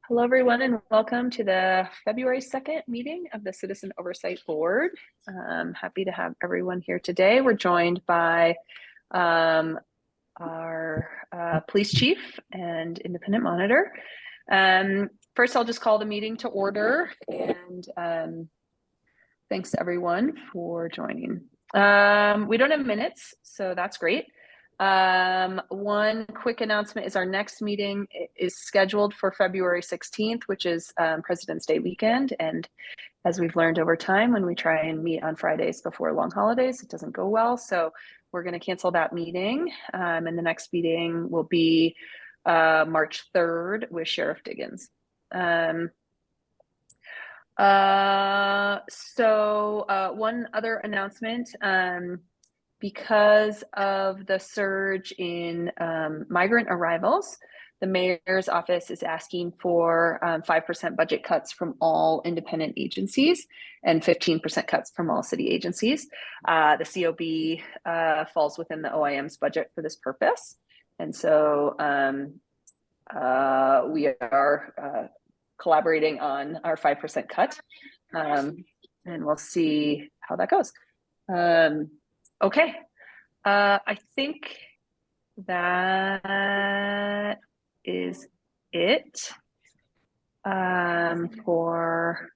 Hello, everyone, and welcome to the February 2nd meeting of the Citizen Oversight Board. Happy to have everyone here today. We're joined by our police chief and independent monitor. First, I'll just call the meeting to order, and thanks to everyone for joining. We don't have minutes, so that's great. One quick announcement is our next meeting is scheduled for February 16th, which is President's Day weekend. And as we've learned over time, when we try and meet on Fridays before long holidays, it doesn't go well. So we're going to cancel that meeting. And the next meeting will be March 3rd with Sheriff Diggins. One other announcement, because of the surge in migrant arrivals, the mayor's office is asking for 5% budget cuts from all independent agencies and 15% cuts from all city agencies. The COB falls within the OIM's budget for this purpose. And so we are collaborating on our 5% cut, and we'll see how that goes. Okay, I think that is it for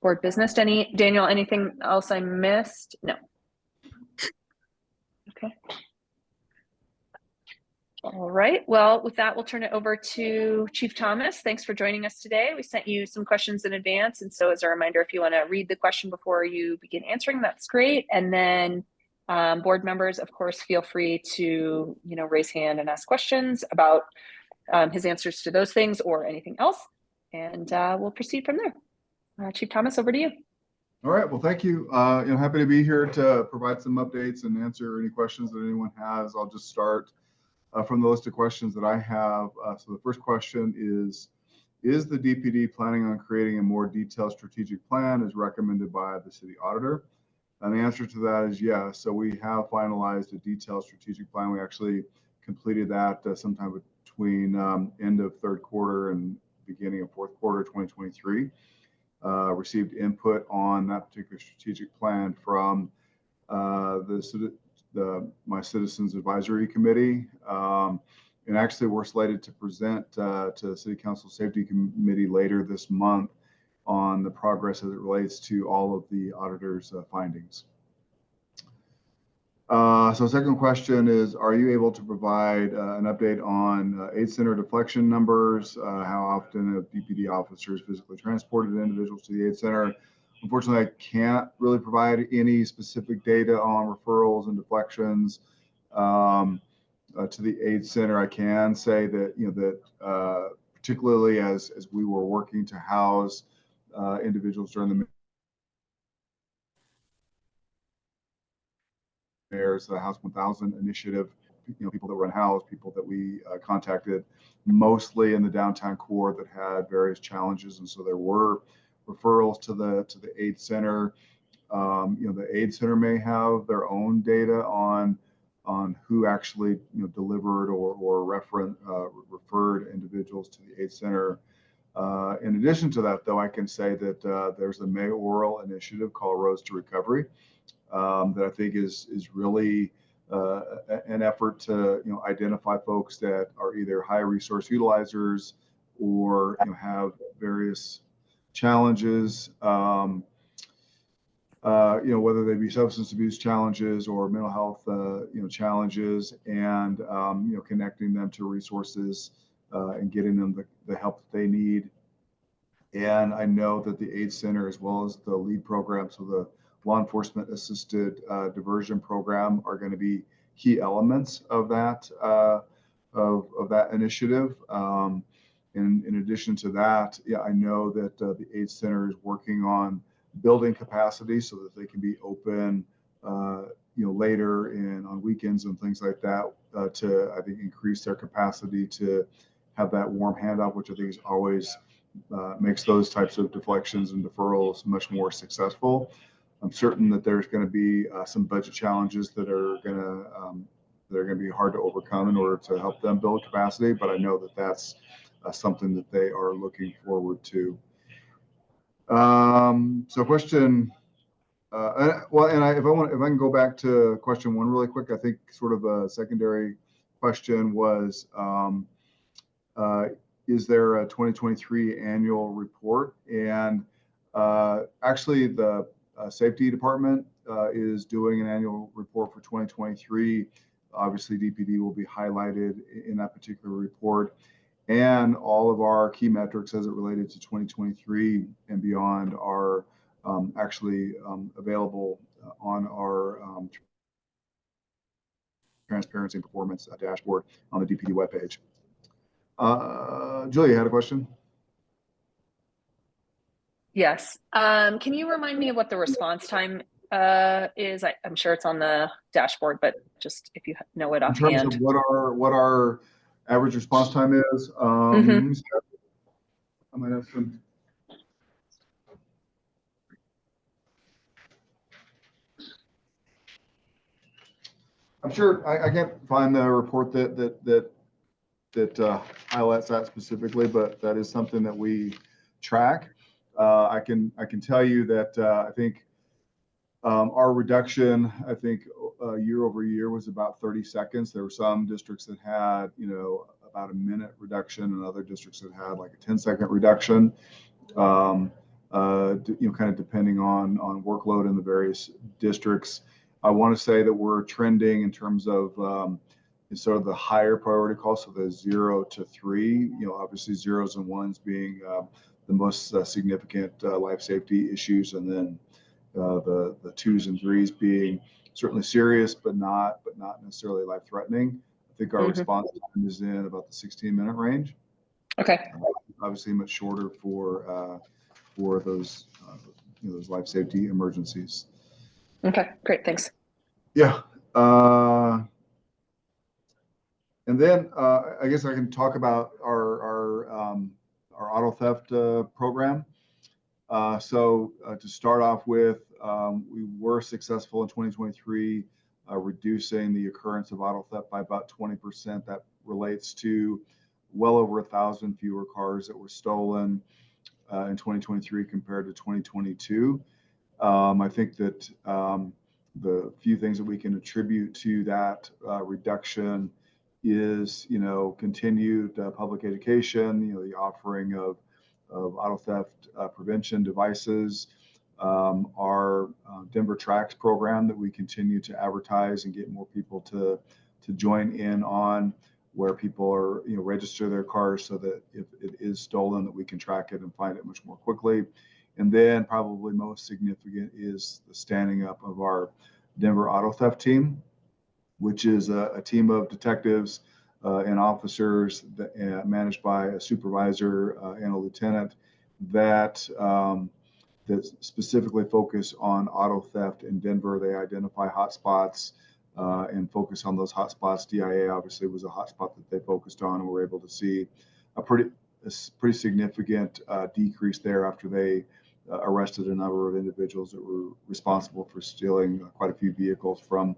board business. Daniel, anything else I missed? No. Okay. All right, well, with that, we'll turn it over to Chief Thomas. Thanks for joining us today. We sent you some questions in advance. And so as a reminder, if you want to read the question before you begin answering, that's great. And then board members, of course, feel free to, raise hand and ask questions about his answers to those things or anything else. And we'll proceed from there. Chief Thomas, over to you. All right, well, thank you. Happy to be here to provide some updates and answer any questions that anyone has. I'll just start from the list of questions that I have. So the first question is the DPD planning on creating a more detailed strategic plan as recommended by the city auditor? And the answer to that is yes. So we have finalized a detailed strategic plan. We actually completed that sometime between end of third quarter and beginning of fourth quarter 2023. Received input on that particular strategic plan from my Citizens Advisory Committee, and actually we're slated to present to the City Council Safety Committee later this month on the progress as it relates to all of the auditor's findings. So second question is, are you able to provide an update on aid center deflection numbers? How often have DPD officers physically transported individuals to the aid center? Unfortunately, I can't really provide any specific data on referrals and deflections to the aid center. I can say that particularly as we were working to house individuals during the mayor's House 1000 initiative, people that were unhoused, people that we contacted, mostly in the downtown core that had various challenges, and so there were referrals to the aid center. The aid center may have their own data on who actually delivered or referred individuals to the aid center. In addition to that, though, I can say that there's a mayoral initiative called Roads to Recovery that I think is really an effort to identify folks that are either high resource utilizers or have various challenges, whether they be substance abuse challenges or mental health, challenges, and connecting them to resources and getting them the help that they need. And I know that the aid center, as well as the LEAD program, so the law enforcement assisted diversion program, are going to be key elements of that initiative. In addition to that, I know that the aid center is working on building capacity so that they can be open, later and on weekends and things like that, to, I think, increase their capacity to have that warm handoff, which I think is always makes those types of deflections and deferrals much more successful. I'm certain that there's going to be some budget challenges that are going to be hard to overcome in order to help them build capacity, but I know that that's something that they are looking forward to. So question, if I can go back to question one really quick, I think sort of a secondary question was, is there a 2023 annual report? And actually, the safety department is doing an annual report for 2023. Obviously, DPD will be highlighted in that particular report, and all of our key metrics as it related to 2023 and beyond are actually available on our transparency and performance dashboard on the DPD webpage. Julia, you had a question? Yes. Can you remind me of what the response time is? I'm sure it's on the dashboard, but just if you know it In terms offhand. of what our average response time is, Mhm. I might have some. I'm sure I can't find the report that highlights that specifically, but that is something that we track. I can tell you that I think our reduction, I think year over year was about 30 seconds. There were some districts that had, about a minute reduction, and other districts that had like a 10-second reduction. Kind of depending on workload in the various districts. I want to say that we're trending in terms of sort of the higher priority calls, so the 0 to 3. Obviously zeros and ones being the most significant life safety issues, and then the 2s and 3s being certainly serious, but not necessarily life threatening. I think our response time is in about the 16-minute range. Okay. Obviously, much shorter for those those life safety emergencies. Okay, great, thanks. Yeah. And then I guess I can talk about our auto theft program. So to start off with, we were successful in 2023 reducing the occurrence of auto theft by about 20%. That relates to well over 1,000 fewer cars that were stolen in 2023 compared to 2022. I think that the few things that we can attribute to that reduction is, continued public education, the offering of auto theft prevention devices, our Denver Tracks program that we continue to advertise and get more people to join in on, where people are, register their cars so that if it is stolen, that we can track it and find it much more quickly. And then probably most significant is the standing up of our Denver Auto Theft Team, which is a team of detectives and officers that, managed by a supervisor and a lieutenant that specifically focus on auto theft in Denver. They identify hotspots and focus on those hotspots. DIA obviously was a hotspot that they focused on, and we're able to see a pretty significant decrease there after they arrested a number of individuals that were responsible for stealing quite a few vehicles from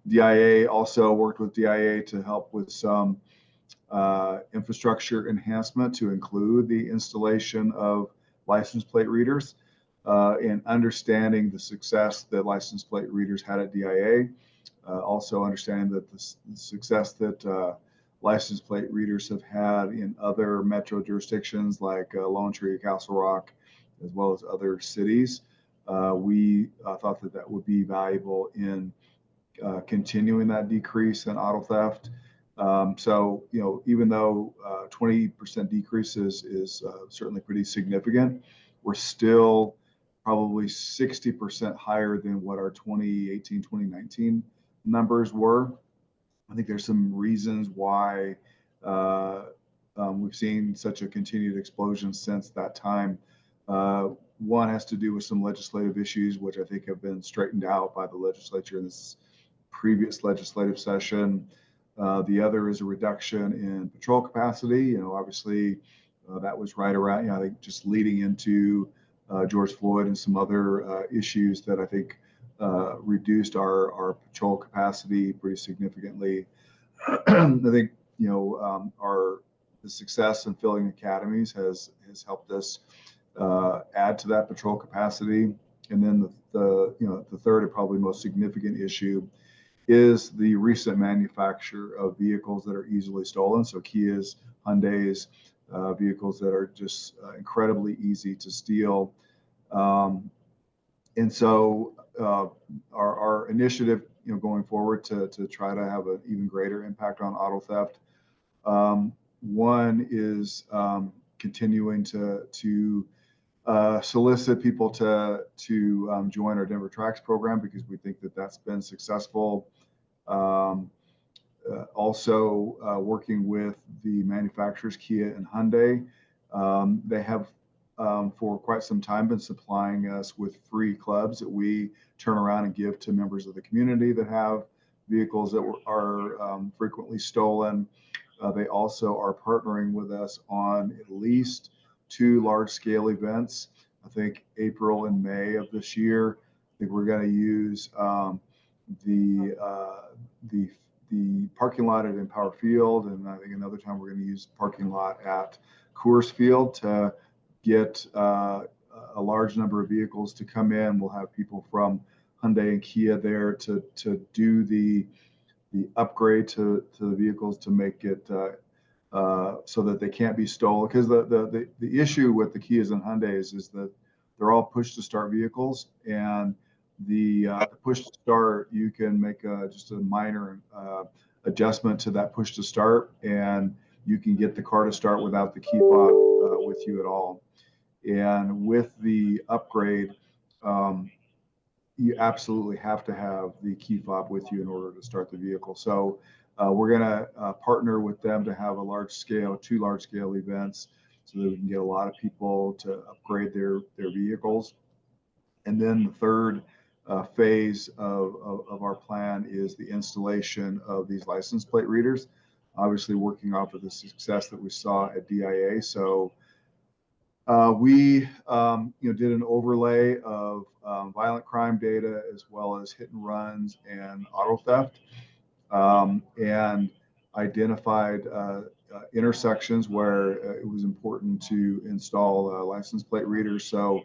DIA. Also worked with DIA to help with some infrastructure enhancement to include the installation of license plate readers and understanding the success that license plate readers had at DIA. Also understanding that the success that license plate readers have had in other metro jurisdictions like Lone Tree, Castle Rock, as well as other cities. We thought that would be valuable in continuing that decrease in auto theft. So, even though 20% decrease is certainly pretty significant, we're still probably 60% higher than what our 2018, 2019 numbers were. I think there's some reasons why we've seen such a continued explosion since that time. One has to do with some legislative issues, which I think have been straightened out by the legislature in this previous legislative session. The other is a reduction in patrol capacity. Obviously that was right around, I think just leading into George Floyd and some other issues that I think reduced our patrol capacity pretty significantly. I think, our the success in filling academies has helped us add to that patrol capacity. And then the third and probably most significant issue is the recent manufacture of vehicles that are easily stolen. So Kias, Hyundais, vehicles that are just incredibly easy to steal. And so our initiative, going forward to try to have an even greater impact on auto theft. One is continuing to solicit people to join our Denver Tracks program, because we think that that's been successful. Also working with the manufacturers, Kia and Hyundai. They have for quite some time been supplying us with free clubs that we turn around and give to members of the community that have vehicles that are frequently stolen. They also are partnering with us on at least 2 large-scale events. I think April and May of this year. I think we're going to use the parking lot at Empower Field, and I think another time we're going to use the parking lot at Coors Field to get a large number of vehicles to come in. We'll have people from Hyundai and Kia there to do the upgrade to the vehicles to make it so that they can't be stolen. Because the issue with the Kias and Hyundais is that they're all push to start vehicles, and the push to start, you can make just a minor adjustment to that push to start, and you can get the car to start without the key fob with you at all. And with the upgrade, you absolutely have to have the key fob with you in order to start the vehicle. So we're going to partner with them to have 2 large scale events, so that we can get a lot of people to upgrade their vehicles. And then the third phase of our plan is the installation of these license plate readers, obviously working off of the success that we saw at DIA. So we did an overlay of violent crime data, as well as hit and runs and auto theft, and identified intersections where it was important to install license plate readers. So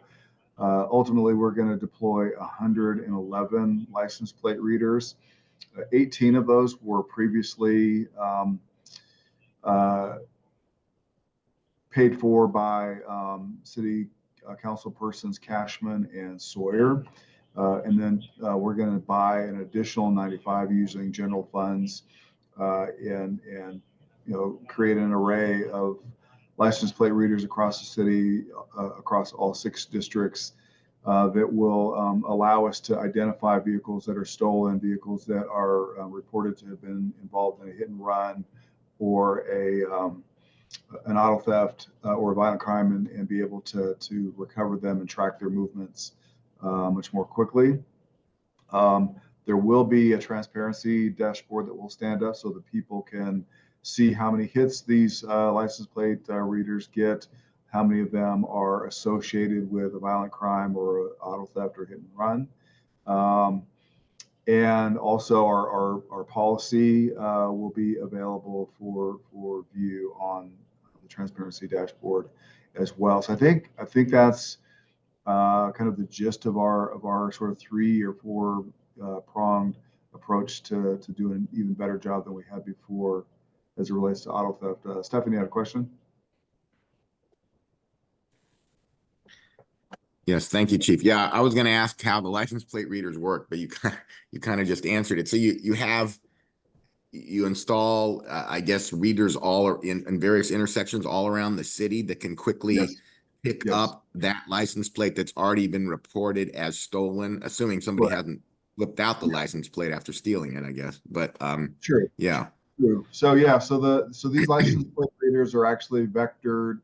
ultimately, we're going to deploy 111 license plate readers. 18 of those were previously paid for by city council persons Cashman and Sawyer. And then we're going to buy an additional 95 using general funds, and create an array of license plate readers across the city, across all 6 districts, that will allow us to identify vehicles that are stolen, vehicles that are reported to have been involved in a hit and run, or an auto theft or a violent crime, and be able to recover them and track their movements much more quickly. There will be a transparency dashboard that will stand up so that people can see how many hits these license plate readers get, how many of them are associated with a violent crime or an auto theft or hit and run. And also our policy will be available for view on the transparency dashboard as well. So I think that's kind of the gist of our sort of 3 or 4 pronged approach to do an even better job than we had before as it relates to auto theft. Stephanie, you had a question? Yes, thank you, Chief. Yeah, I was going to ask how the license plate readers work, but you kind of just answered it. So you install, I guess, readers all in various intersections all around the city that can quickly pick up that license plate that's already been reported as stolen, assuming somebody hasn't flipped out the license plate after stealing it, I guess. But sure. Yeah. True. So these license plate readers are actually vectored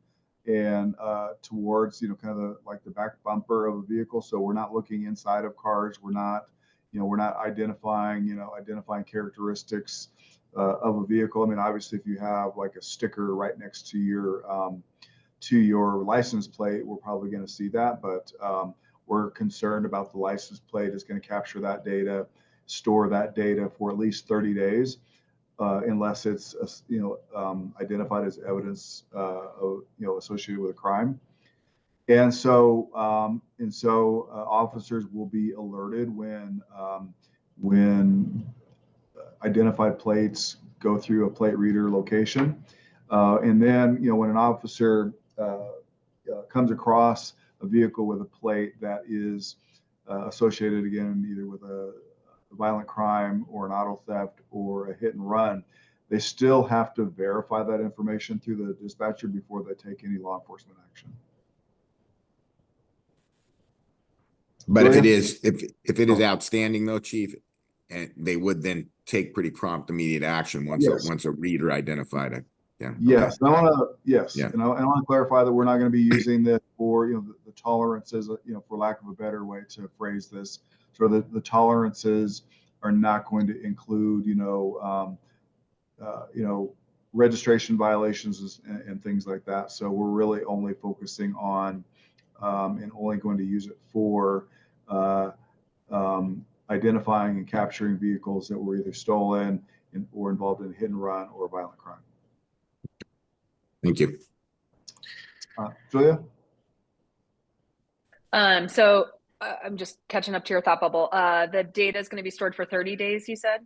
and towards kind of like the back bumper of a vehicle. So we're not looking inside of cars. We're not identifying characteristics of a vehicle. I mean, obviously, if you have like a sticker right next to your license plate, we're probably going to see that. But we're concerned about the license plate is going to capture that data, store that data for at least 30 days. unless it's identified as evidence associated with a crime. And so officers will be alerted when identified plates go through a plate reader location. And then, when an officer comes across a vehicle with a plate that is associated, again, either with a violent crime or an auto theft or a hit and run, they still have to verify that information through the dispatcher before they take any law enforcement action. But if it is outstanding though, Chief, and they would then take pretty prompt, immediate action once a reader identified it. Yeah. Yes. Okay. And I want to clarify that we're not going to be using this for the tolerances. For lack of a better way to phrase this, so the tolerances are not going to include registration violations and things like that. So we're really only focusing on and only going to use it for identifying and capturing vehicles that were either stolen or involved in a hit and run or a violent crime. Thank you. Julia? So I'm just catching up to your thought bubble. The data is going to be stored for 30 days, you said?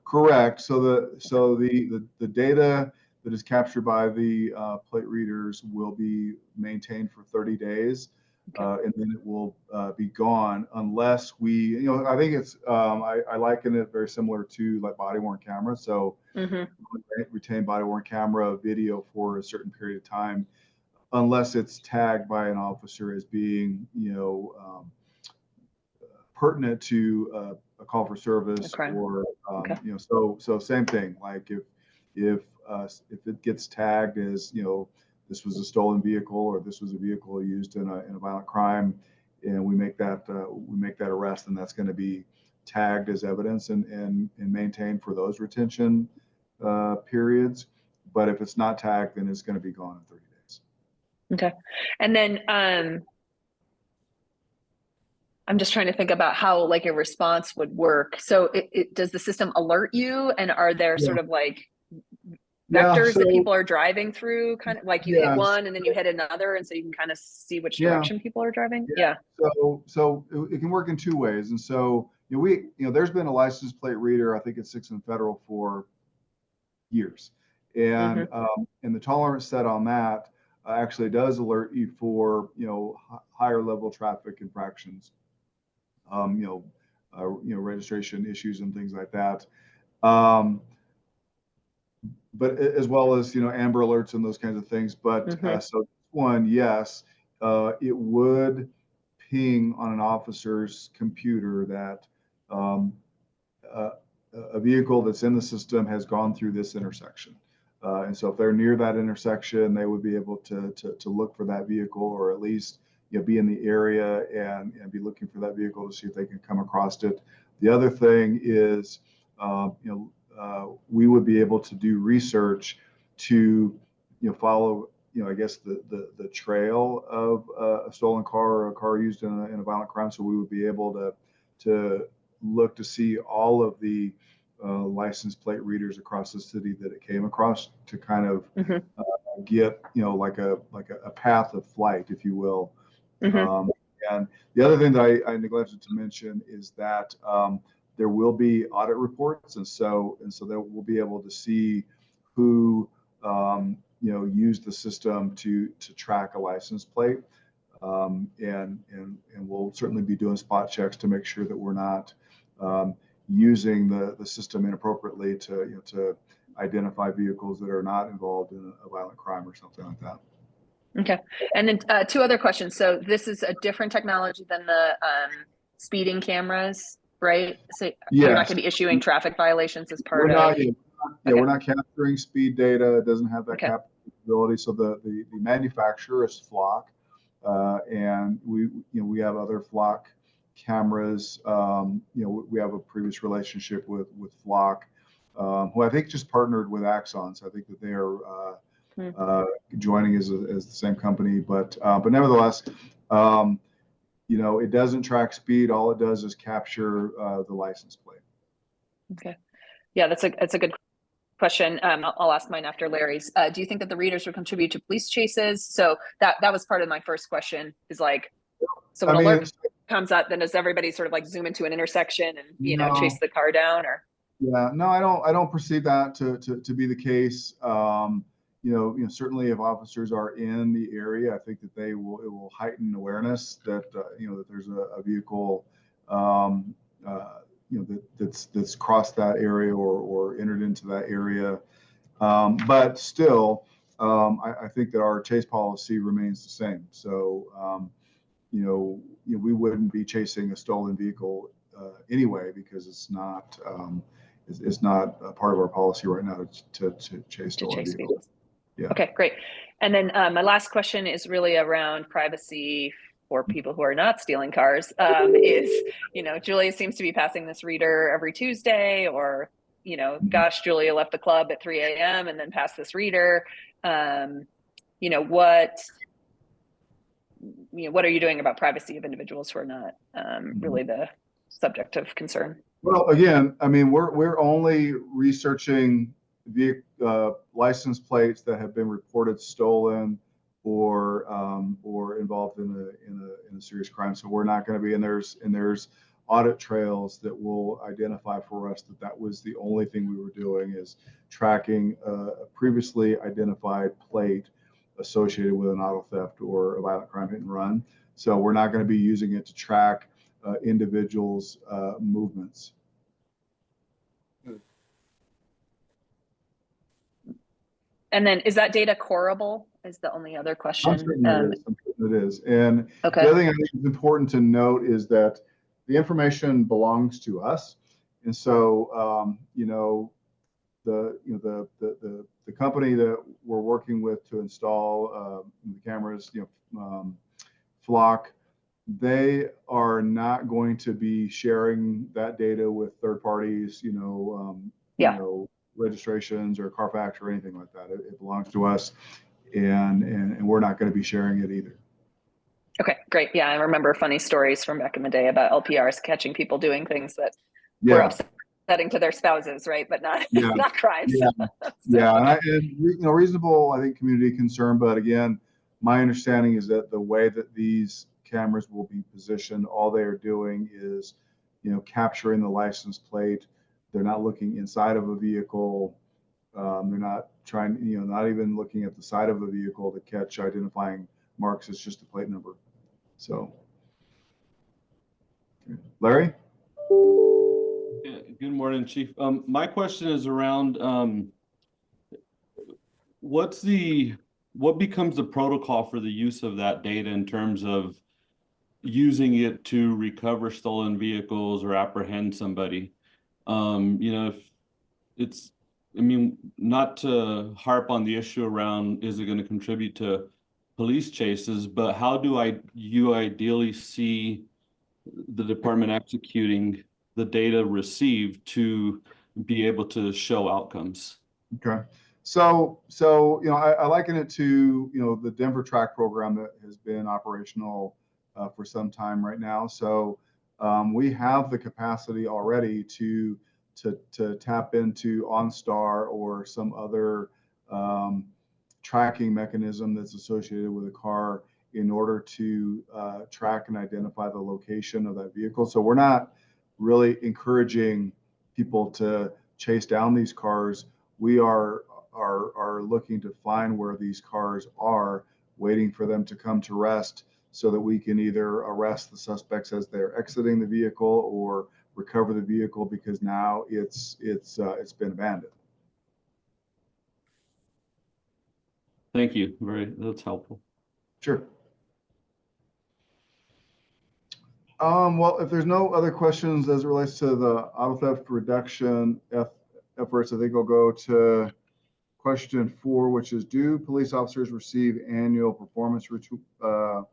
Correct. So the data that is captured by the plate readers will be maintained for 30 days. Okay. And then it will be gone unless we, I think it's, I liken it very similar to like body worn camera. So retain body worn camera video for a certain period of time, unless it's tagged by an officer as being, pertinent to a call for service or, so same thing. Like if it gets tagged as, this was a stolen vehicle or this was a vehicle used in a violent crime, and we make that arrest, and that's going to be tagged as evidence and maintained for those retention periods. But if it's not tagged, then it's going to be gone in 30 days. Okay. And then I'm just trying to think about how like a response would work. So does the system alert you, and are there sort of like vectors that people are driving through, kind of like you hit one and then you hit another, and so you can kind of see which direction people are driving? So it can work in two ways. And so there's been a license plate reader, I think it's 6 and federal, for years, and the tolerance set on that actually does alert you for higher level traffic infractions, registration issues and things like that. But as well as, Amber Alerts and those kinds of things. But so one, yes, it would ping on an officer's computer that a vehicle that's in the system has gone through this intersection. And so if they're near that intersection, they would be able to look for that vehicle, or at least be in the area and be looking for that vehicle to see if they can come across it. The other thing is, we would be able to do research to, follow, I guess the trail of a stolen car or a car used in a violent crime. So we would be able to look to see all of the license plate readers across the city that it came across, to kind of get, like a path of flight, if you will. And the other thing that I neglected to mention is that there will be audit reports, and so that we'll be able to see who used the system to track a license plate, and we'll certainly be doing spot checks to make sure that we're not using the system inappropriately to identify vehicles that are not involved in a violent crime or something like that. Okay. And then two other questions. So this is a different technology than the speeding cameras, right? So you're not going to be issuing traffic violations as part of. We're not capturing speed data. It doesn't have that capability. So the manufacturer is Flock, and we have other Flock cameras. We have a previous relationship with Flock, who I think just partnered with Axon. So I think that they are joining as the same company, but nevertheless, it doesn't track speed. All it does is capture the license plate. Okay. Yeah, that's a good question. I'll ask mine after Larry's. Do you think that the readers would contribute to police chases? So that was part of my first question, is like, so when I an mean, alert comes up, then does everybody sort of like zoom into an intersection and, you know, no. chase the car down? Or Yeah, no, I don't perceive that to be the case. Certainly if officers are in the area, I think that it will heighten awareness that, that there's a vehicle, that's crossed that area or entered into that area. But still, I think that our chase policy remains the same. So, we wouldn't be chasing a stolen vehicle anyway, because it's not a part of our policy right now to chase stolen vehicles. Yeah. Okay, great. And then my last question is really around privacy for people who are not stealing cars. Julia seems to be passing this reader every Tuesday, or, gosh, Julia left the club at 3 a.m. and then passed this reader. What are you doing about privacy of individuals who are not really the subject of concern? Well, again, I mean, we're only researching license plates that have been reported stolen or involved in a serious crime. So we're not going to be, and there's audit trails that will identify for us that was the only thing we were doing, is tracking a previously identified plate associated with an auto theft or a violent crime hit and run. So we're not going to be using it to track individuals' movements. And then is that data corable is the only other question. I'm certain it is. And okay. The other thing I think is important to note is that the information belongs to us. And so, the company that we're working with to install the cameras, Flock, they are not going to be sharing that data with third parties, registrations or Carfax or anything like that. It belongs to us, and we're not going to be sharing it either. Okay, great. Yeah, I remember funny stories from back in the day about LPRs catching people doing things that were upsetting to their spouses, right? But not not crimes. Reasonable, I think, community concern. But again, my understanding is that the way that these cameras will be positioned, all they are doing is, capturing the license plate. They're not looking inside of a vehicle. They're not trying, not even looking at the side of the vehicle to catch identifying marks. It's just a plate number. So, Larry? Yeah, good morning, Chief. My question is around what becomes the protocol for the use of that data in terms of using it to recover stolen vehicles or apprehend somebody? If it's, not to harp on the issue around, is it going to contribute to police chases, but how do you ideally see the department executing the data received to be able to show outcomes? Okay. So I liken it to, the Denver Track program that has been operational for some time right now. So we have the capacity already to tap into OnStar or some other tracking mechanism that's associated with a car in order to track and identify the location of that vehicle. So we're not really encouraging people to chase down these cars. We are looking to find where these cars are, waiting for them to come to rest so that we can either arrest the suspects as they're exiting the vehicle or recover the vehicle because now it's been abandoned. Thank you. That's helpful. Sure. Well, if there's no other questions as it relates to the auto theft reduction efforts, I think I'll go to question 4, which is, do police officers receive annual performance reviews,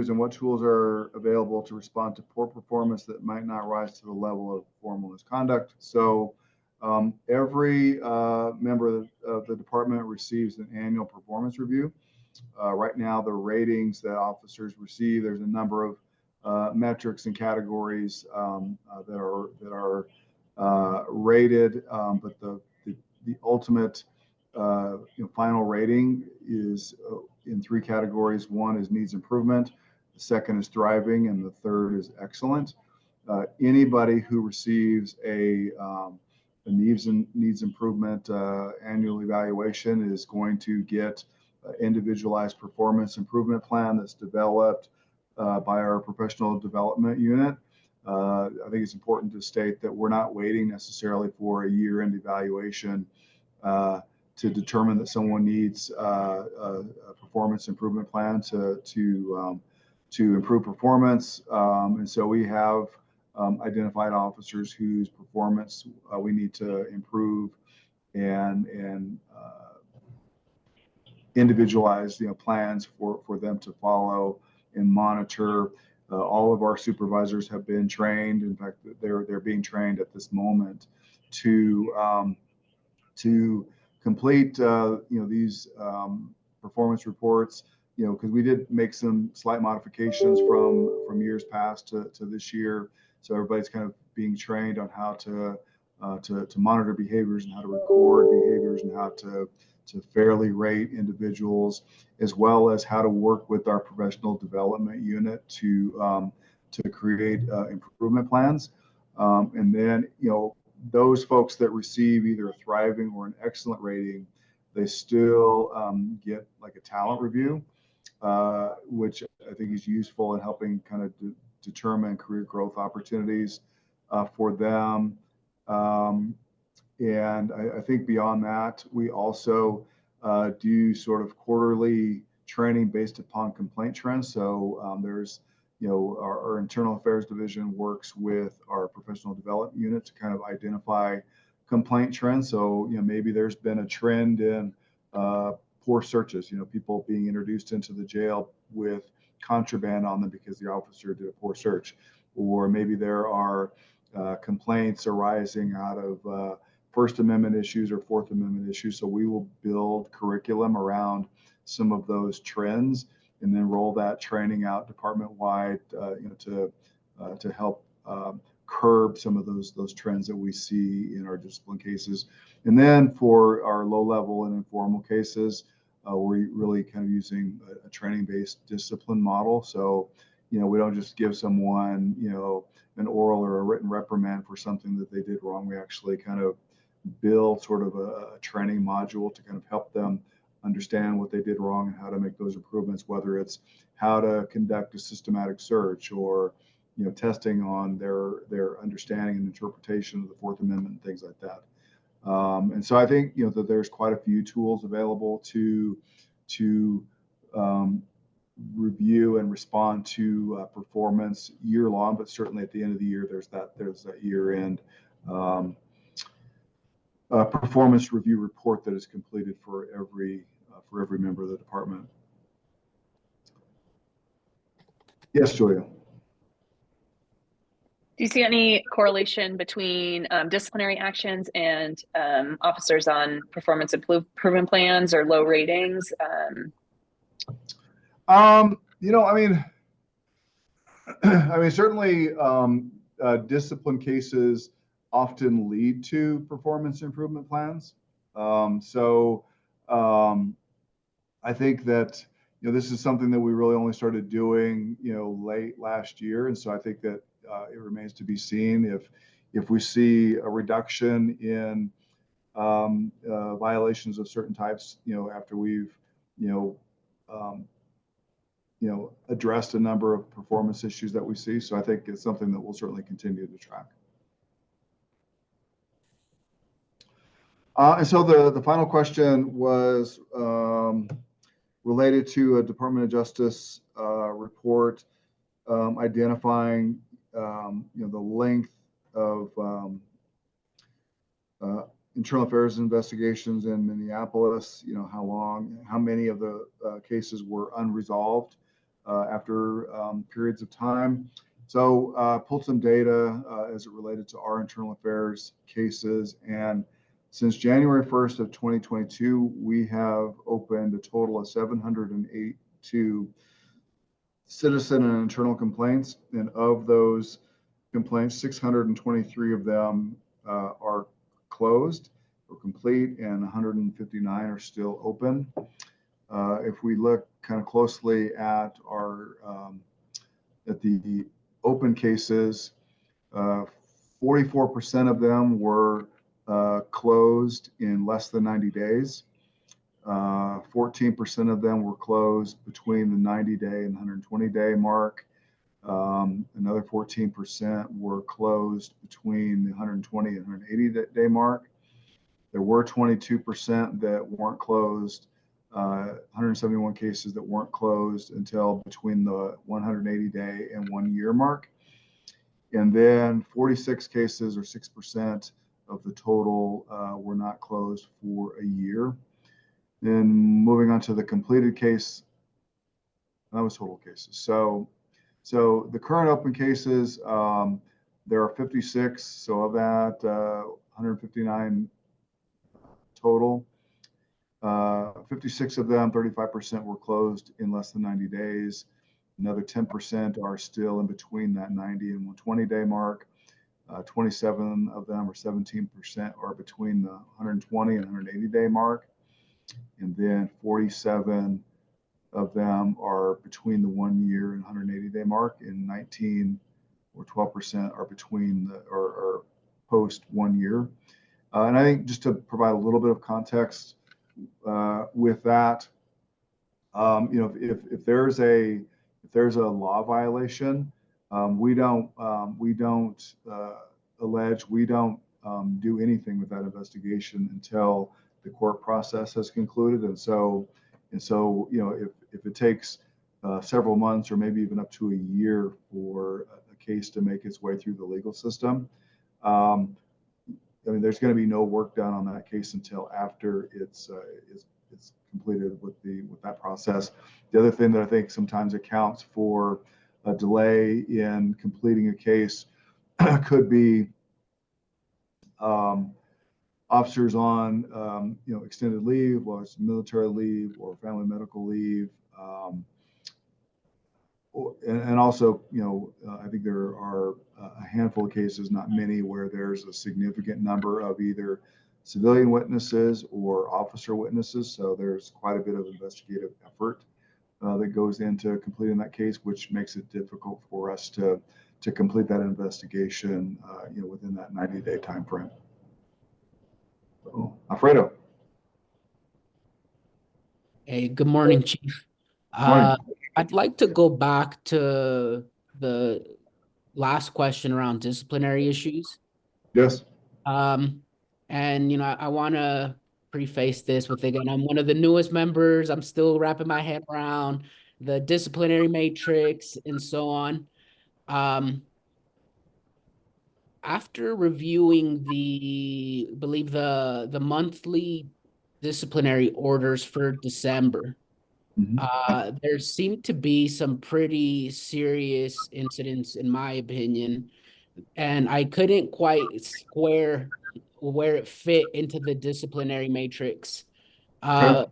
and what tools are available to respond to poor performance that might not rise to the level of formal misconduct? So every member of the department receives an annual performance review. Right now, the ratings that officers receive, there's a number of metrics and categories that are rated, but the ultimate final rating is in 3 categories. One is needs improvement, the second is thriving, and the third is excellent. Anybody who receives a needs improvement annual evaluation is going to get individualized performance improvement plan that's developed by our professional development unit. I think it's important to state that we're not waiting necessarily for a year-end evaluation to determine that someone needs a performance improvement plan to improve performance. And so we have identified officers whose performance we need to improve and individualize plans for them to follow and monitor. All of our supervisors have been trained. In fact, they're being trained at this moment to complete these performance reports. Because we did make some slight modifications from years past to this year, so everybody's kind of being trained on how to monitor behaviors and how to record behaviors and how to fairly rate individuals, as well as how to work with our professional development unit to create improvement plans. And then, those folks that receive either a thriving or an excellent rating, they still get like a talent review, which I think is useful in helping kind of determine career growth opportunities for them. And I think beyond that, we also do sort of quarterly training based upon complaint trends. So there's, our internal affairs division works with our professional development unit to kind of identify complaint trends. So, maybe there's been a trend in poor searches, people being introduced into the jail with contraband on them because the officer did a poor search. Or maybe there are complaints arising out of First Amendment issues or Fourth Amendment issues. So we will build curriculum around some of those trends and then roll that training out department-wide, to help curb some of those trends that we see in our discipline cases. And then for our low-level and informal cases, we're really kind of using a training-based discipline model. So, we don't just give someone, an oral or a written reprimand for something that they did wrong. We actually kind of build sort of a training module to kind of help them understand what they did wrong and how to make those improvements, whether it's how to conduct a systematic search or, testing on their understanding and interpretation of the Fourth Amendment and things like that. And so I think, that there's quite a few tools available to review and respond to performance year long, but certainly at the end of the year, there's that year-end performance review report that is completed for every member of the department. Yes, Julia. Do you see any correlation between disciplinary actions and officers on performance improvement plans or low ratings? Certainly discipline cases often lead to performance improvement plans. I think that, this is something that we really only started doing, late last year. And so I think that it remains to be seen if we see a reduction in violations of certain types, after we've, addressed a number of performance issues that we see. So I think it's something that we'll certainly continue to track. And so the final question was related to a Department of Justice report identifying the length of internal affairs investigations in Minneapolis, how many of the cases were unresolved after periods of time. So pulled some data as it related to our internal affairs cases. And since January 1st of 2022, we have opened a total of 782 citizen and internal complaints. And of those complaints, 623 of them are closed or complete, and 159 are still open. If we look kind of closely at the open cases, 44% of them were closed in less than 90 days. 14% of them were closed between the 90-day and 120-day mark. Another 14% were closed between the 120 and 180-day mark. There were 22% that weren't closed, 171 cases that weren't closed until between the 180-day and 1 year mark. And then 46 cases, or 6% of the total, were not closed for a year. Then moving on to the completed case, that was total cases. So the current open cases, there are 56. So of that, 159 total. 56 of them, 35% were closed in less than 90 days. Another 10% are still in between that 90 and 120-day mark. 27 of them, or 17%, are between the 120 and 180-day mark. And then 47 of them are between the 1 year and 180-day mark, and 19, or 12%, are between or post 1 year. And I think just to provide a little bit of context with that, if there's a law violation, we don't allege, we don't do anything with that investigation until the court process has concluded. And so if it takes several months, or maybe even up to a year, for a case to make its way through the legal system, there's going to be no work done on that case until after it's completed with that process. The other thing that I think sometimes accounts for a delay in completing a case could be officers on extended leave, or military leave, or family medical leave, and also I think there are a handful of cases, not many, where there's a significant number of either civilian witnesses or officer witnesses. So there's quite a bit of investigative effort that goes into completing that case, which makes it difficult for us to complete that investigation within that 90-day time frame. So, Alfredo. Hey, good morning, Chief. Morning. I'd like to go back to the last question around disciplinary issues. Yes. And, I want to preface this with, again, I'm one of the newest members. I'm still wrapping my head around the disciplinary matrix and so on. After reviewing the monthly disciplinary orders for December, there seemed to be some pretty serious incidents, in my opinion, and I couldn't quite square where it fit into the disciplinary matrix. But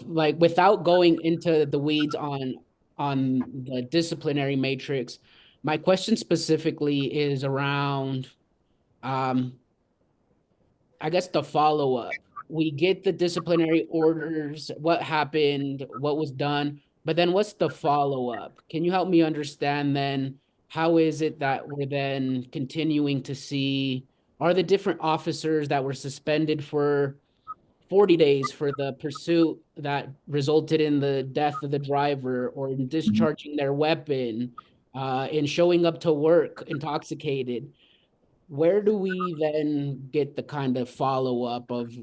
like, without going into the weeds on the disciplinary matrix, my question specifically is around, I guess, the follow-up. We get the disciplinary orders, what happened, what was done, but then what's the follow-up? Can you help me understand then, how is it that we're then continuing to see, are the different officers that were suspended for 40 days for the pursuit that resulted in the death of the driver, or in discharging their weapon, in showing up to work intoxicated, where do we then get the kind of follow-up of,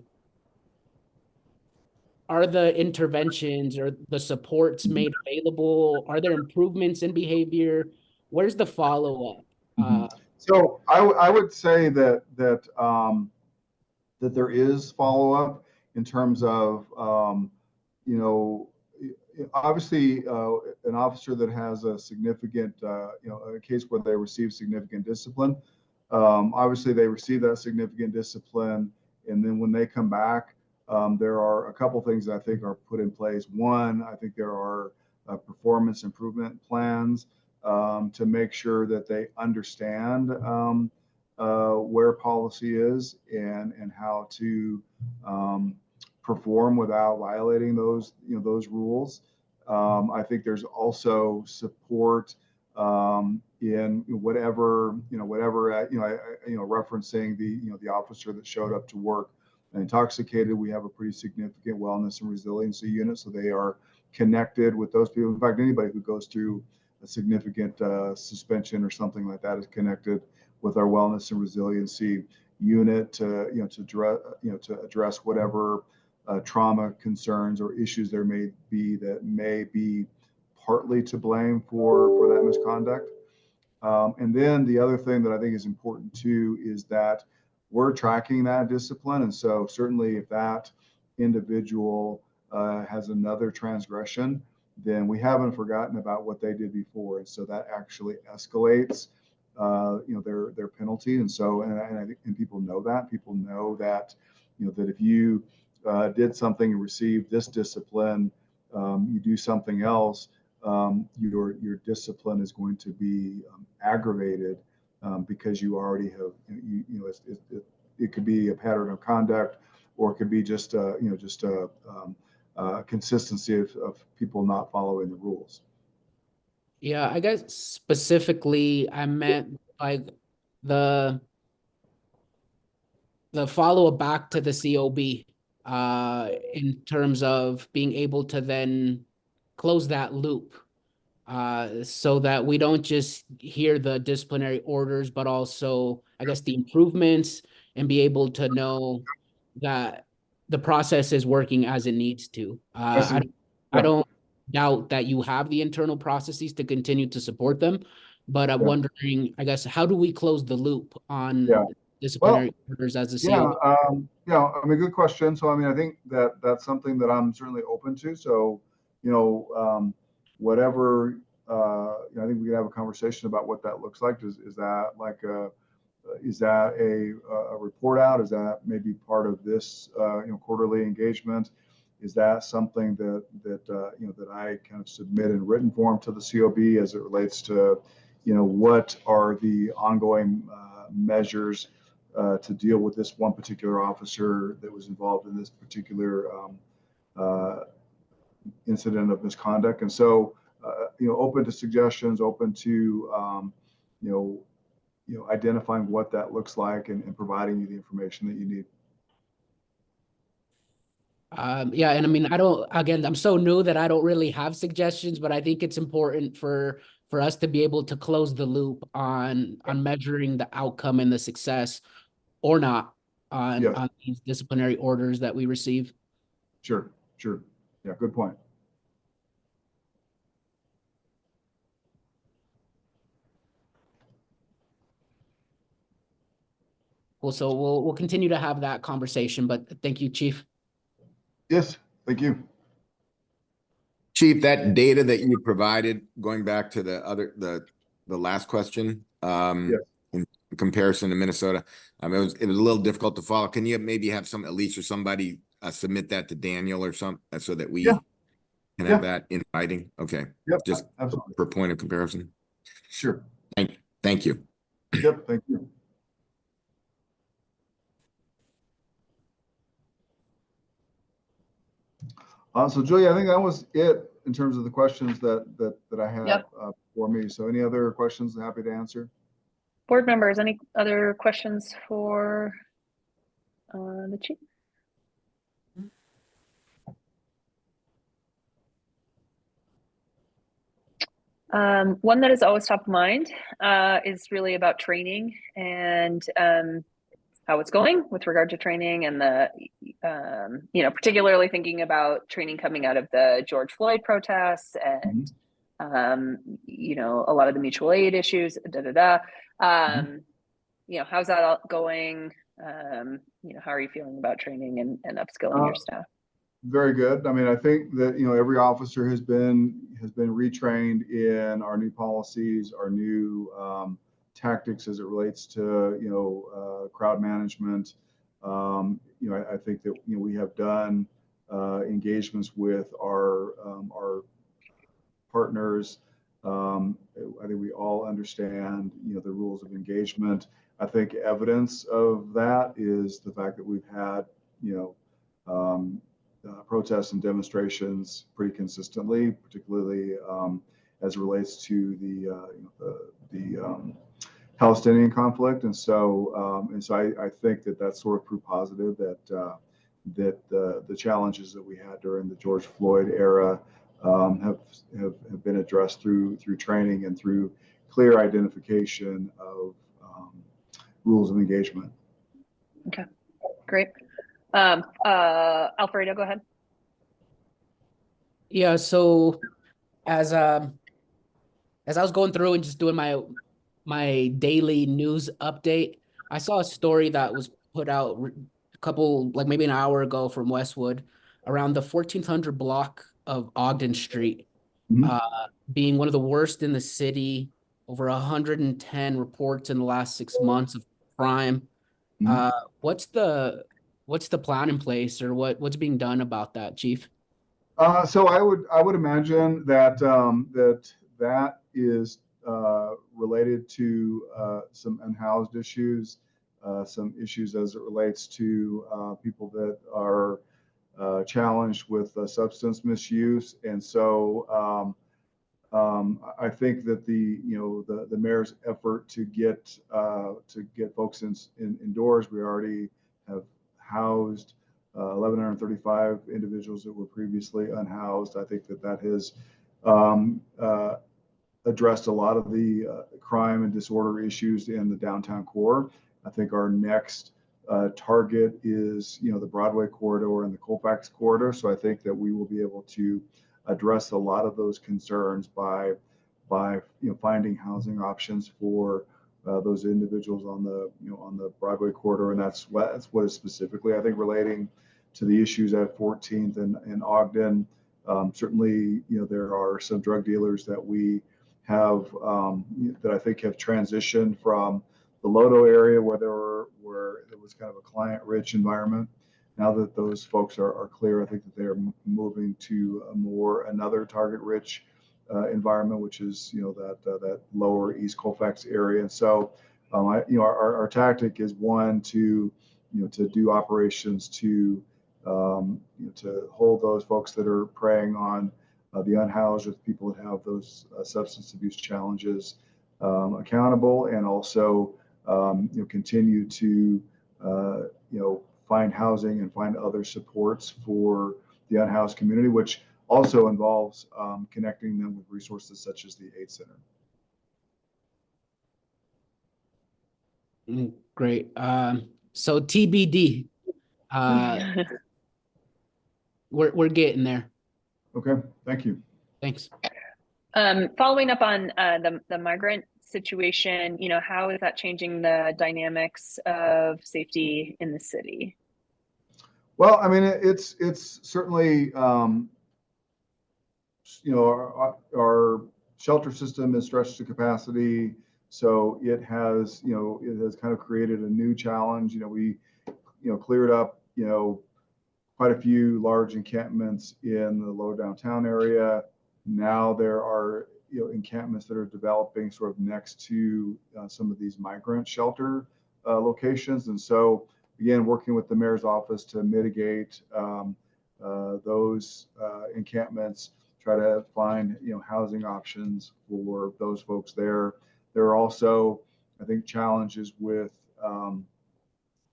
are the interventions or the supports made available? Are there improvements in behavior? Where's the follow-up? So I would say that there is follow-up in terms of, obviously, an officer that has a significant, a case where they receive significant discipline, obviously they receive that significant discipline, and then when they come back, there are a couple things that I think are put in place. One, I think there are performance improvement plans to make sure that they understand where policy is and how to perform without violating those those rules. I think there's also support in whatever referencing the officer that showed up to work intoxicated. We have a pretty significant wellness and resiliency unit, so they are connected with those people. In fact, anybody who goes through a significant suspension or something like that is connected with our wellness and resiliency unit to address whatever trauma concerns or issues there may be that may be partly to blame for that misconduct. And then the other thing that I think is important too is that we're tracking that discipline. And so certainly if that individual has another transgression, then we haven't forgotten about what they did before. And so that actually escalates their penalty. And so and people know that. People know that that if you did something and received this discipline, you do something else, your discipline is going to be aggravated because you already have it could be a pattern of conduct, or it could be just a consistency of people not following the rules. Yeah, I guess specifically I meant like the follow-up back to the COB in terms of being able to then close that loop so that we don't just hear the disciplinary orders, but also, I guess, the improvements, and be able to know that the process is working as it needs to. I don't doubt that you have the internal processes to continue to support them, but I'm wondering, I guess, how do we close the loop on disciplinary orders as a COB? I mean, good question. So, I mean, I think that's something that I'm certainly open to. So, whatever, I think we could have a conversation about what that looks like. Is that like is that a report out? Is that maybe part of this, quarterly engagement? Is that something that I kind of submit in written form to the COB as it relates to, what are the ongoing measures to deal with this one particular officer that was involved in this particular incident of misconduct? And so, open to suggestions, open to, identifying what that looks like and providing you the information that you need. And I mean, I'm so new that I don't really have suggestions, but I think it's important for us to be able to close the loop on measuring the outcome and the success or not on these disciplinary orders that we receive. Sure. Yeah, good point. Well, so we'll continue to have that conversation, but thank you, Chief. Yes, thank you. Chief, that data that you provided, going back to the last question, in comparison to Minnesota, it was a little difficult to follow. Can you maybe have Elise or somebody submit that to Daniel or something so that we can have that in writing? Okay. Yep. Just absolutely. for point of comparison. Sure. Thank you. Yep. Thank you. So Julia, I think that was it in terms of the questions that I had for me. So any other questions? I'm happy to answer. Board members, any other questions for the Chief? One that is always top of mind is really about training and how it's going with regard to training, and the particularly thinking about training coming out of the George Floyd protests and a lot of the mutual aid issues. How's that all going? How are you feeling about training and upskilling your staff? Very good. I mean, I think that every officer has been retrained in our new policies, our new tactics as it relates to crowd management. I think that we have done engagements with our partners. I think we all understand, the rules of engagement. I think evidence of that is the fact that we've had, protests and demonstrations pretty consistently, particularly as it relates to the Palestinian conflict. And so I think that that's sort of proof positive that the challenges that we had during the George Floyd era have been addressed through training and through clear identification of rules of engagement. Okay, great. Alfredo, go ahead. Yeah, so as I was going through and just doing my daily news update, I saw a story that was put out a couple, like maybe an hour ago from Westwood around the 1400 block of Ogden Street being one of the worst in the city. Over 110 reports in the last 6 months of crime. What's the plan in place, or what's being done about that, Chief? So I would imagine that that is related to some unhoused issues, some issues as it relates to people that are challenged with substance misuse. And so I think that the mayor's effort to get folks indoors, we already have housed 1,135 individuals that were previously unhoused. I think that has addressed a lot of the crime and disorder issues in the downtown core. I think our next target is the Broadway corridor and the Colfax corridor. So I think that we will be able to address a lot of those concerns by finding housing options for those individuals on the Broadway corridor, and that's what is specifically, I think, relating to the issues at 14th and Ogden. Certainly, there are some drug dealers that we have that I think have transitioned from the Lodo area where it was kind of a client-rich environment. Now that those folks are clear, I think that they're moving to another target-rich environment, which is that lower East Colfax area. And so, our tactic is one to do operations to hold those folks that are preying on the unhoused, or people that have those substance abuse challenges accountable, and also continue to find housing and find other supports for the unhoused community, which also involves connecting them with resources such as the AIDS Center. Great. So TBD, we're getting there. Okay, thank you. Thanks. Following up on the migrant situation, how is that changing the dynamics of safety in the city? Well, I mean, it's certainly, our shelter system is stretched to capacity, so it has kind of created a new challenge. We cleared up quite a few large encampments in the low downtown area. Now there are encampments that are developing sort of next to some of these migrant shelter locations. And so, again, working with the mayor's office to mitigate those encampments, try to find housing options for those folks there. There are also, I think, challenges with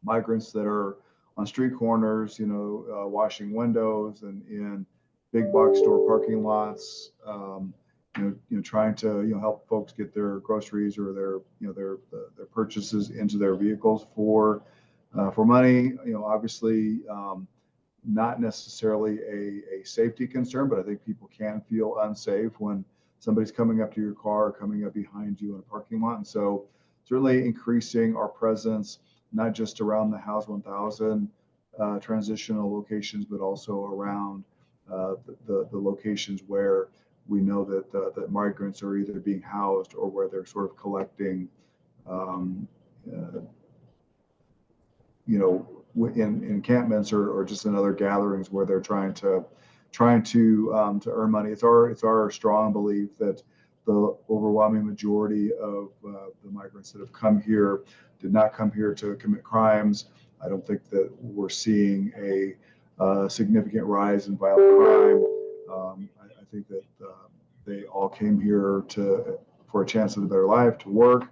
migrants that are on street corners, washing windows and in big box store parking lots, trying to help folks get their groceries or their purchases into their vehicles for money. Obviously, not necessarily a safety concern, but I think people can feel unsafe when somebody's coming up to your car or coming up behind you in a parking lot. And so, certainly increasing our presence, not just around the House 1000 transitional locations, but also around the locations where we know that migrants are either being housed or where they're sort of collecting, in encampments or just in other gatherings where they're trying to earn money. It's our strong belief that the overwhelming majority of the migrants that have come here did not come here to commit crimes. I don't think that we're seeing a significant rise in violent crime. I think that they all came here for a chance at a better life, to work,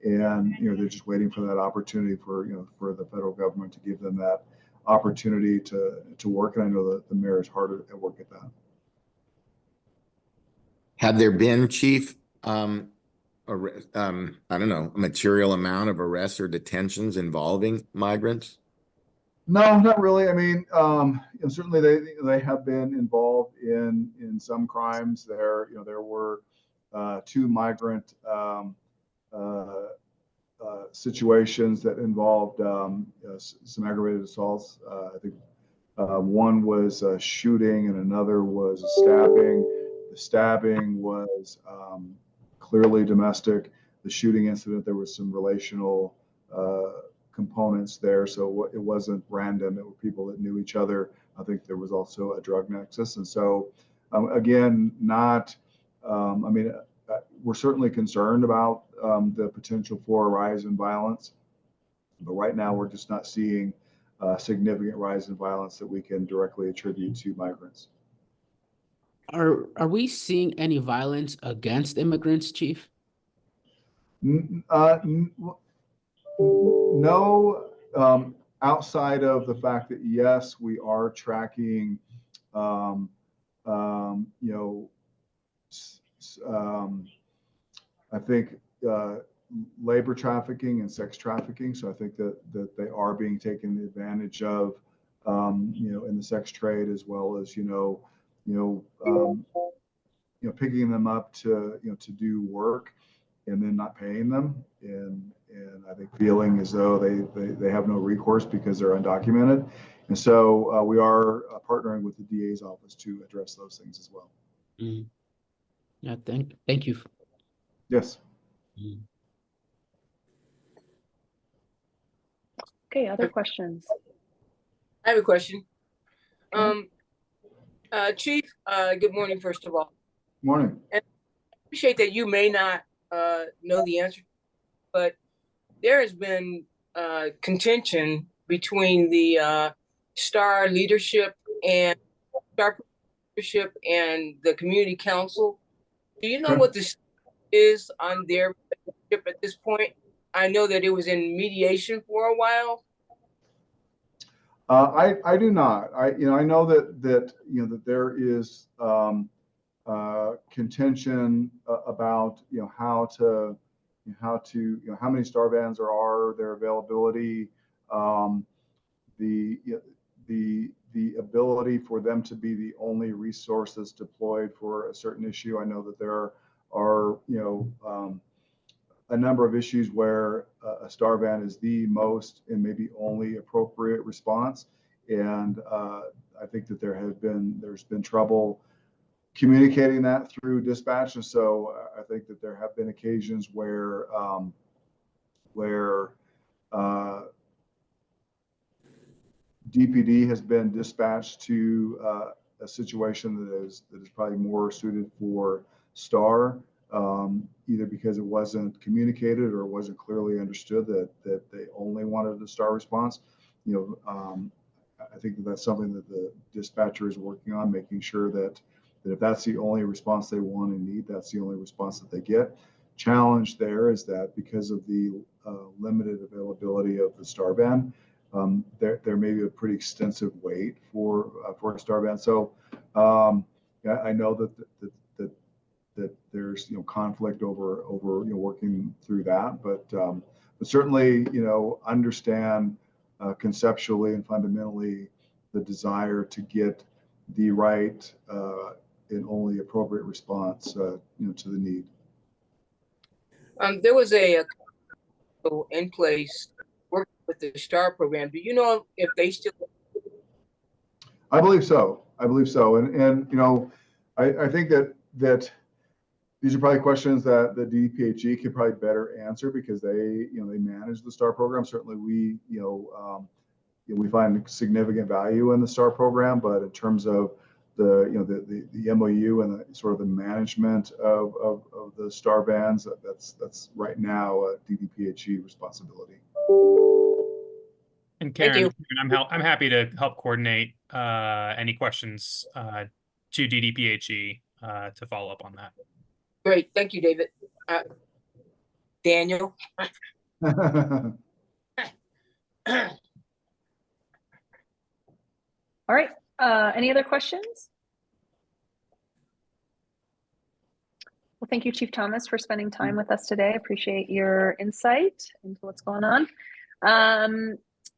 and they're just waiting for that opportunity for the federal government to give them that opportunity to work. And I know that the mayor is hard at work at that. Have there been, Chief, I don't know, a material amount of arrests or detentions involving migrants? No, not really. I mean, certainly they have been involved in some crimes. There were 2 migrant situations that involved some aggravated assaults. I think one was a shooting and another was a stabbing. The stabbing was clearly domestic. The shooting incident, there was some relational components there, so it wasn't random. It were people that knew each other. I think there was also a drug nexus, and so again, we're certainly concerned about the potential for a rise in violence, but right now we're just not seeing a significant rise in violence that we can directly attribute to migrants. Are we seeing any violence against immigrants, Chief? No, outside of the fact that yes, we are tracking, I think labor trafficking and sex trafficking. So I think that they are being taken advantage of, in the sex trade, as well as picking them up to do work and then not paying them, and I think feeling as though they have no recourse because they're undocumented. And so we are partnering with the DA's office to address those things as well. Mm. Yeah, thank you. Yes. Mm. Okay, other questions? I have a question. Chief, good morning, first of all. Morning. And I appreciate that you may not know the answer, but there has been contention between the STAR leadership and the community council. Do you know Sure. what this is on their relationship at this point? I know that it was in mediation for a while. I do not. I know that there is contention about how many STAR vans there are, their availability, the ability for them to be the only resources deployed for a certain issue. I know that there are a number of issues where a STAR van is the most and maybe only appropriate response, and I think that there's been trouble communicating that through dispatch, and so I think that there have been occasions where DPD has been dispatched to a situation that is probably more suited for STAR, either because it wasn't communicated or it wasn't clearly understood that they only wanted a STAR response. I think that's something that the dispatcher is working on, making sure that if that's the only response they want and need, that's the only response that they get. Challenge there is that because of the limited availability of the STAR van, there may be a pretty extensive wait for a STAR van. So I know that there's conflict over working through that, but certainly understand conceptually and fundamentally the desire to get the right and only appropriate response to the need. There was a in place working with the STAR program. Do you know if they still? I believe so. And I think that these are probably questions that the DPHE could probably better answer, because they manage the STAR program. Certainly we find significant value in the STAR program, but in terms of the MOU and the sort of the management of the star bands. That's right now a DDPHE responsibility. And Thank Karen, you. I'm happy to help coordinate any questions to DDPHE to follow up on that. Great. Thank you, David. Daniel. All right. Any other questions? Well, thank you, Chief Thomas, for spending time with us today. Appreciate your insight into what's going on.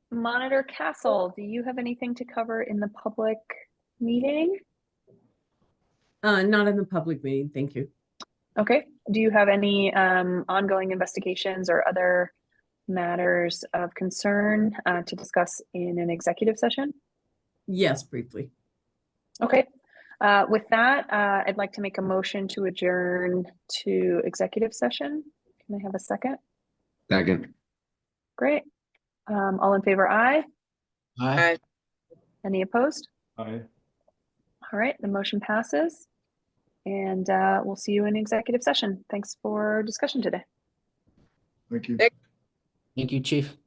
Monitor Castle, do you have anything to cover in the public meeting? Not in the public meeting, thank you. Okay. Do you have any ongoing investigations or other matters of concern to discuss in an executive session? Yes, briefly. Okay. With that, I'd like to make a motion to adjourn to executive session. Can I have a second? Second. Great. All in favor, aye. Aye. Any opposed? Aye. All right, the motion passes. And we'll see you in executive session. Thanks for discussion today. Thank you. Thank you, Chief.